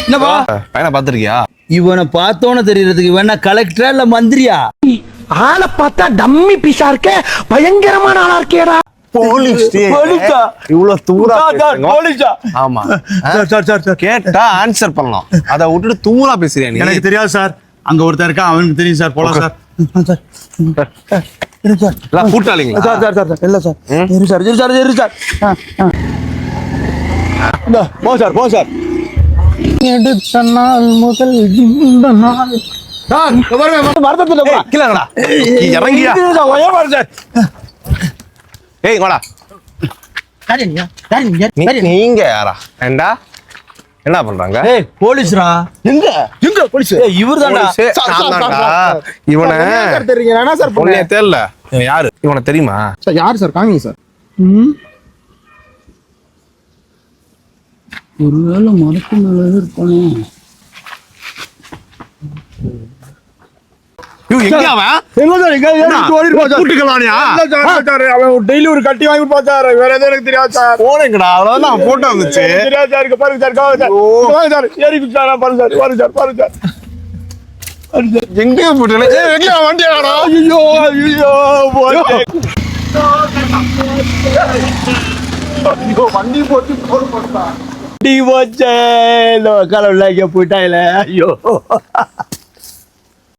என்னப்பா பையனை பாத்திருக்கியா? இவனை பார்த்தோன்னு தெரியறதுக்கு இவன் கலெக்டரா இல்ல மந்திரியா? ஆளை பார்த்தா டம்மி பீஸா இருக்கே, பயங்கரமான ஆளா இருக்கேடா. போலீஸா? இவ்வளவு தூரா போலீஸா? ஆமா சார் கேட்டா ஆன்சர் பண்ணலாம், அதை விட்டுட்டு தூரா பேசுறியா நீ? எனக்கு தெரியாது சார். அங்க ஒருத்தர் இருக்கா, அவனுக்கு தெரியும் சார். போலாம் சார். கூட்டாளிங்களா? இல்ல சார். இரு சார். போ சார். எடுத்த நாள் முதல் இந்த நாள் கீழடா இறங்கியா? ஏய் வாடா. நீங்க யாரா? ஏண்டா என்ன பண்றாங்க? ஏய் போலீஸ்ரா. எங்க போலீஸ்? இவர்தான்டா. இவனை தெரியுங்க என்ன சார் பொண்ணையே தெரியல. யாரு இவனை தெரியுமா? சார் யார் சார்? காமிங்க சார். ஒருவேளை மரத்து மேல இருப்பானே. எங்க அவன்? டெய்லி ஒரு கட்டி வாங்கி கொடுப்பா சார். வேற எதுவும் எனக்கு தெரியாது சார். போனேங்கடா, அவ்வளவுதான் போட்டோ வந்துச்சு. தெரியாது சார். பாருங்க சார், சார் ஏறி சார். பாருங்க சார். எங்க போட்டு வண்டி வண்டி போட்டு போயிட்டாயில. ஐயோ